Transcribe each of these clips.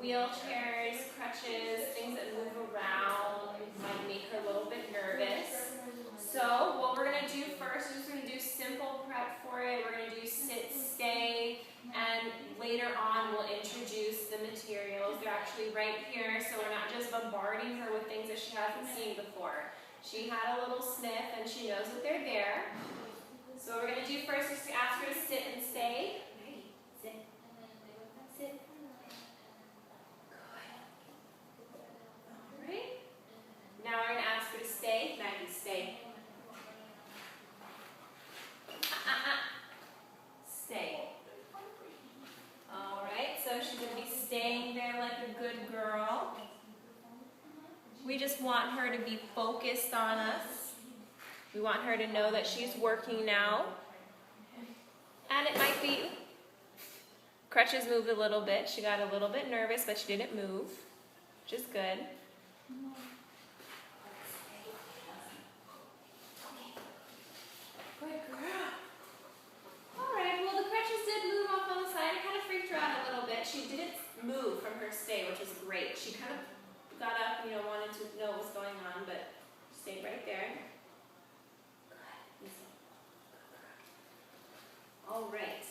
wheelchairs, crutches, things that move around might make her a little bit nervous. So what we're going to do first is we're going to do simple prep for it. We're going to do sit, stay, and later on we'll introduce the materials. They're actually right here, so we're not just bombarding her with things that she hasn't seen before. She had a little sniff and she knows that they're there. So what we're going to do first is to ask her to sit and stay. Sit. Sit. Good. Alright. Now we're going to ask her to stay. Maggie, stay. Stay. Alright, so she's going to be staying there like a good girl. We just want her to be focused on us. We want her to know that she's working now. And it might be, crutches moved a little bit. She got a little bit nervous, but she didn't move, which is good. Good girl. Alright, well the crutches did move off on the side. It kind of freaked her out a little bit. She didn't move from her stay, which is great. She kind of got up, wanted to know what was going on, but stayed right there. Alright,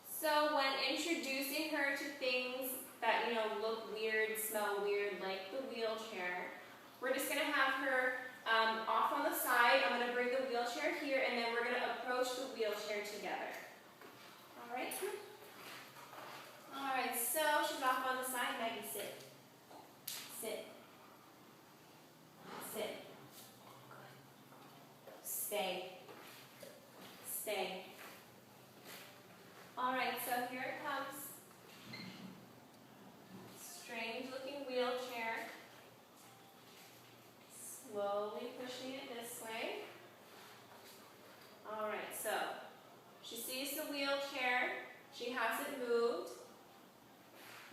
so when introducing her to things that, look weird, smell weird, like the wheelchair, we're just going to have her off on the side. I'm going to bring the wheelchair here, and then we're going to approach the wheelchair together. Alright? Alright, so she's off on the side. Maggie, sit. Sit. Sit. Good. Stay. Stay. Alright, so here it comes. Strange looking wheelchair. Slowly pushing it this way. Alright, so she sees the wheelchair. She hasn't moved.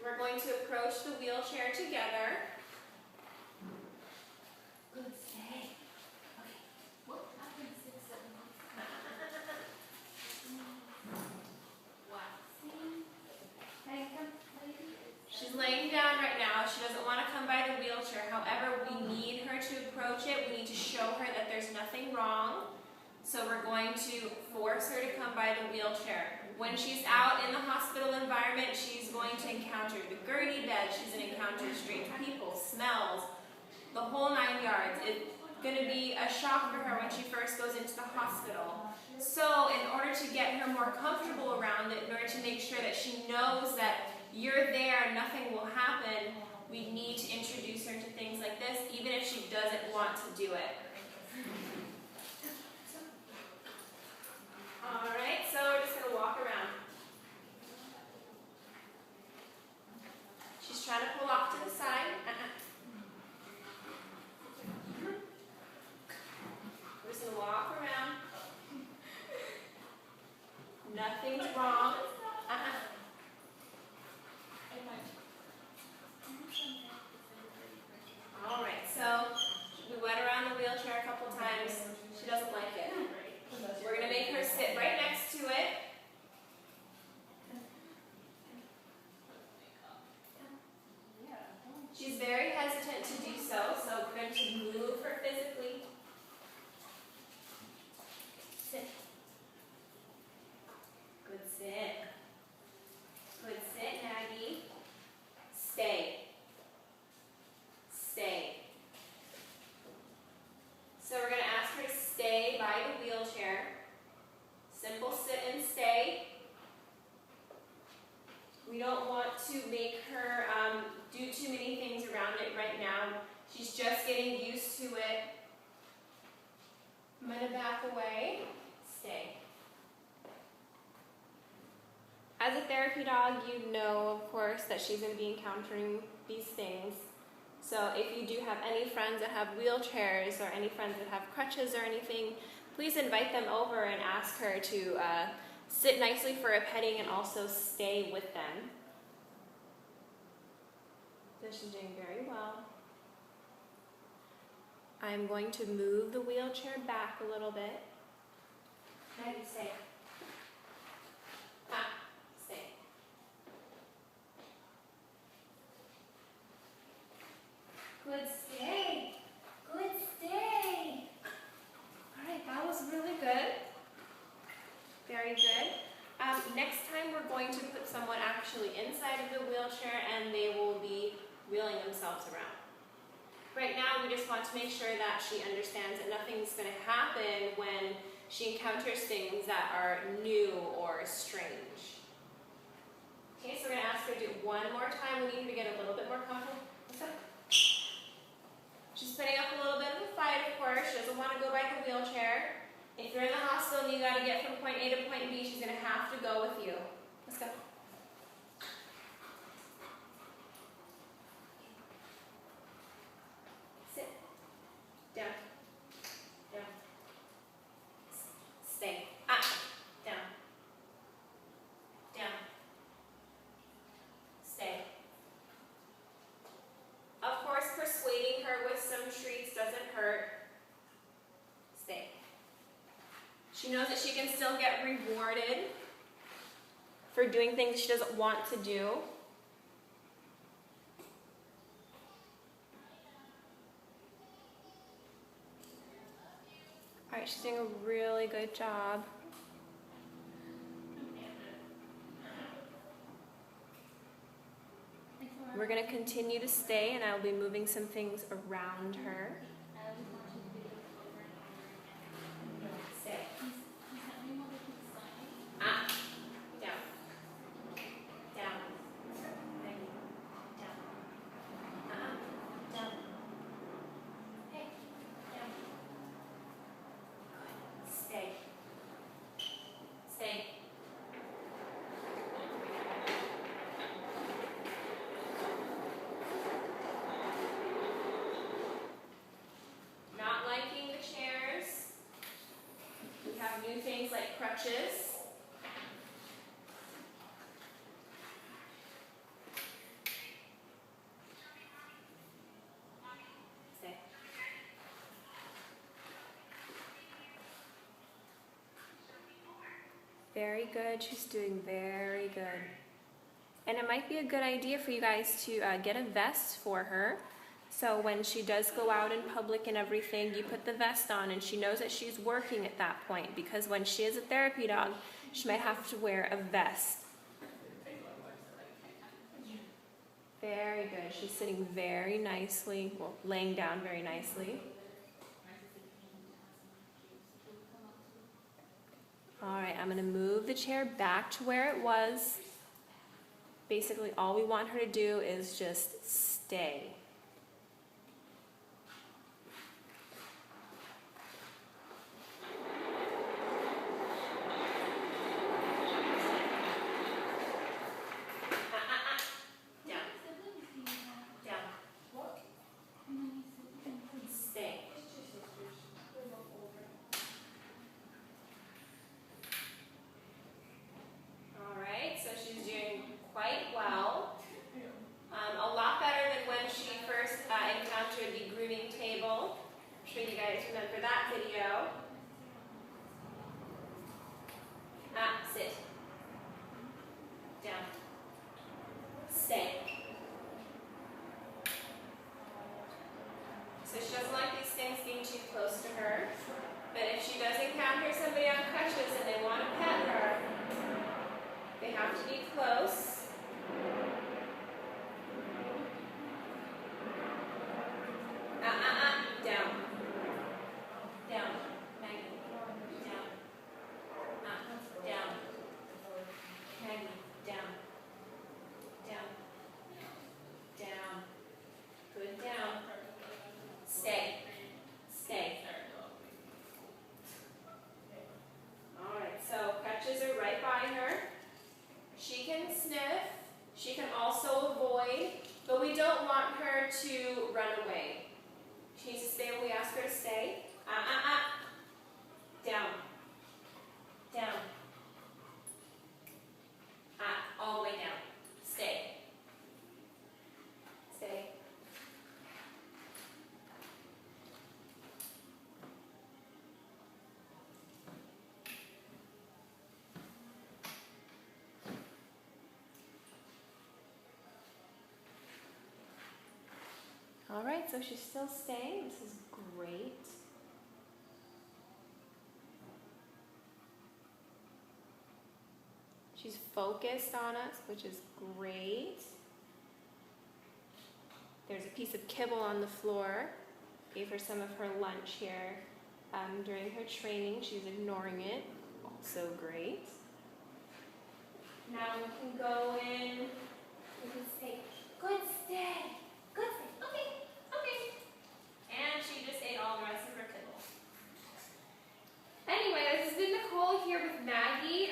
We're going to approach the wheelchair together. Good, stay. Okay. What happened 6, 7 She's laying down right now. She doesn't want to come by the wheelchair. However, we need her to approach it. We need to show her that there's nothing wrong. So we're going to force her to come by the wheelchair. When she's out in the hospital environment, she's going to encounter the gurney bed. She's going to encounter strange people, smells, the whole 9 yards. It's going to be a shock for her when she first goes into the hospital. So in order to get her more comfortable around it, in order to make sure that she knows that you're there, nothing will happen, we need to introduce her to things like this, even if she doesn't want to do it. Alright, so we're just going to walk around. She's trying to pull off to the side. We're just going to walk around. Nothing's wrong. Alright, so we went around the wheelchair a couple times. She doesn't like it. We're going to make her sit right next to it. She's very hesitant to do so, so we're going to move her physically. Sit. Good sit. Good sit, Maggie. Stay. Stay. So we're going to ask her to stay by the wheelchair. Simple sit and stay. We don't want to make her do too many things around it right now. She's just getting used to it. I'm going to back away. Stay. As a therapy dog, you know, of course, that she's going to be encountering these things. So if you do have any friends that have wheelchairs or any friends that have crutches or anything, please invite them over and ask her to sit nicely for a petting and also stay with them. So she's doing very well. I'm going to move the wheelchair back a little bit. Maggie, stay. Stay. themselves around. Right now, we just want to make sure that she understands that nothing's going to happen when she encounters things that are new or strange. Okay, so we're going to ask her to do it one more time. We need her to get a little bit more comfortable. What's up? She's putting up a little bit of a fight, of course. She doesn't want to go by the wheelchair. If you're in the hospital and you got to get from point A to point B, she's going to have to go with you. Let's go. Sit. Down. Down. Stay. Up. Down. Down. Stay. Of course, persuading her with some treats doesn't hurt. Stay. She knows that she can still get rewarded for doing things she doesn't want to do. All right, she's doing a really good job. We're going to continue to stay, and I will be moving some things around her. Stay. Up. Down. Down. Down. Down. Hey. Down. Good. Stay. Stay. Not liking the chairs. We have new things like crutches. Stay. Very good. She's doing very good. And it might be a good idea for you guys to get a vest for her. So when she does go out in public and everything, you put the vest on and she knows that she's working at that point, because when she is a therapy dog, she might have to wear a vest. Very good. She's sitting very nicely, well, laying down very nicely. All right, I'm going to move the chair back to where it was. Basically, all we want her to do is just stay. I'm sure you guys remember that video. Sit. Down. Stay. So she doesn't like these things being too close to her. But if she does encounter somebody on crutches and they want to pet her, they have to be close. Down. Down. Maggie. Down. Down. Maggie. Down. Down. Down. Good. Down. Stay. Stay. Alright, so crutches are right by her. She can sniff. She can also avoid, but we don't want her to run away. She needs to stay when we ask her to stay. Down. Down. All the way down. Stay. Stay. All right, so she's still staying. This is great. She's focused on us, which is great. There's a piece of kibble on the floor. Gave her some of her lunch here during her training. She's ignoring it. Also great. Now we can go in. We can say, good stay. Good stay. Okay. Okay. And she just ate all the rest of her kibble. Anyway, this has been Nicole here with Maggie,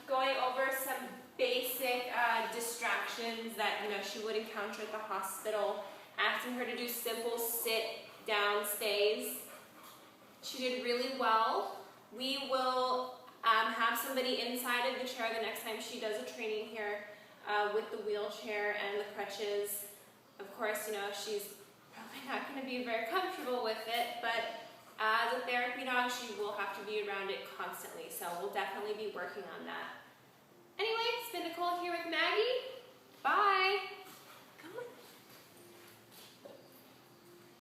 going over some basic distractions that she would encounter at the hospital, asking her to do simple sit-down stays. She did really well. We will have somebody inside of the chair the next time she does a training here with the wheelchair and the crutches. Of course, she's probably not going to be very comfortable with it, but as a therapy dog, she will have to be around it constantly, so we'll definitely be working on that. Anyway, it's been Nicole here with Maggie. Bye!